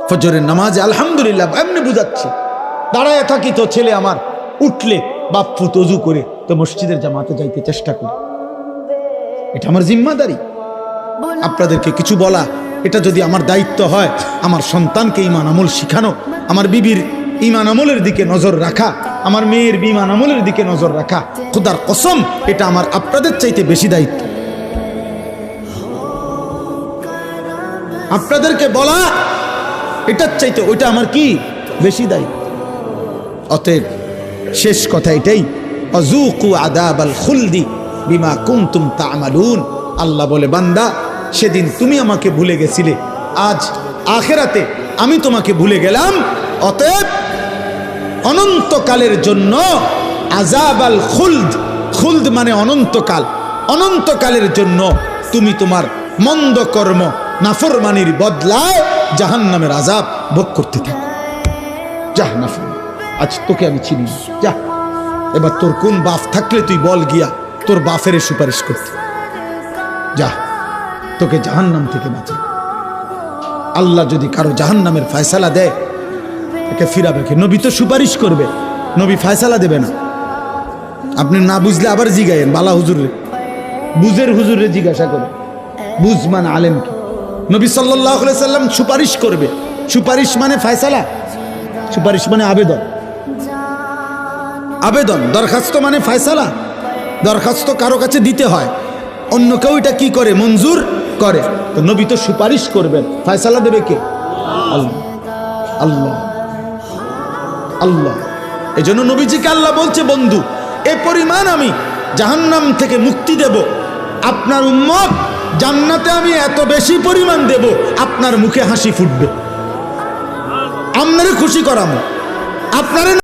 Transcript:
ফজরের নামাজে আলহামদুলিল্লাহ এমনি বুঝাচ্ছি, দাঁড়ায় থাকি তো ছেলে আমার উঠলে বাপ্পু তজু করে তো মসজিদের জামাতে যাইতে চেষ্টা করি। এটা আমার জিম্মাদারি। আপনাদেরকে কিছু বলা, এটা যদি আমার দায়িত্ব হয়, আমার সন্তানকে ঈমান আমল শিখানো, আমার বিবির ঈমান আমলের দিকে নজর রাখা, আমার মেয়ের ঈমান আমলের দিকে নজর রাখা, খোদার কসম এটা আমার আপনাদের চাইতে বেশি দায়িত্ব। আপনাদেরকে বলা এটার চাইতে ওইটা আমার কি বেশি দায়িত্ব। অতএব শেষ কথা এটাই, আযুকু আযাবাল খুলদি বিমা কুনতুম তা'মালুন। আল্লাহ বলে, বান্দা সেদিন তুমি আমাকে ভুলে গেছিলে, আজ আখিরাতে আমি তোমাকে ভুলে গেলাম। অতএব অনন্তকালের জন্য আযাবাল খুলদ, খুলদ মানে অনন্তকাল, অনন্তকালের জন্য তুমি তোমার মন্দ কর্ম নাফরমানির বদলায় জাহান্নামের আযাব ভোগ করতে থাকো। যা নাফরমান, আজ তোকে আমি চিনি না, যা এবার তোর কোন বাপ থাকলে তুই বল গিয়া তোর বাপের সুপারিশ করতে, যা তোকে জাহান্নাম থেকে বাঁচা। আল্লাহ যদি কারো জাহান্নামের ফয়সালা দেয় একে ফিরাবে কে? নবী তো সুপারিশ করবে, নবী ফয়সালা দেবে না। আপনি না বুঝলে আবার জিগায়েন বালা হুজুরে, বুঝের হুজুরে জিজ্ঞাসা করে, বুঝমান আলেম কি? নবী সাল্লাল্লাহু আলাইহি সাল্লাম সুপারিশ করবে। সুপারিশ মানে ফয়সালা, সুপারিশ মানে আবেদন, আবেদন দরখাস্ত মানে ফয়সালা। দরখাস্ত কারো কাছে দিতে হয়, অন্য কেউ এটা কি করে? মঞ্জুর করে। তো নবী তো সুপারিশ করবেন, ফয়সালা দেবে কে? আল্লাহ, আল্লাহ, আল্লাহ। এজন্য নবীজিকে আল্লাহ বলছে, বন্ধু এ পরিমাণ আমি জাহান্নাম থেকে মুক্তি দেব, আপনার উম্মত জান্নাতে আমি এত বেশি পরিমাণ দেব, আপনার মুখে হাসি ফুটবে, আপনারে খুশি করাবো, আপনারে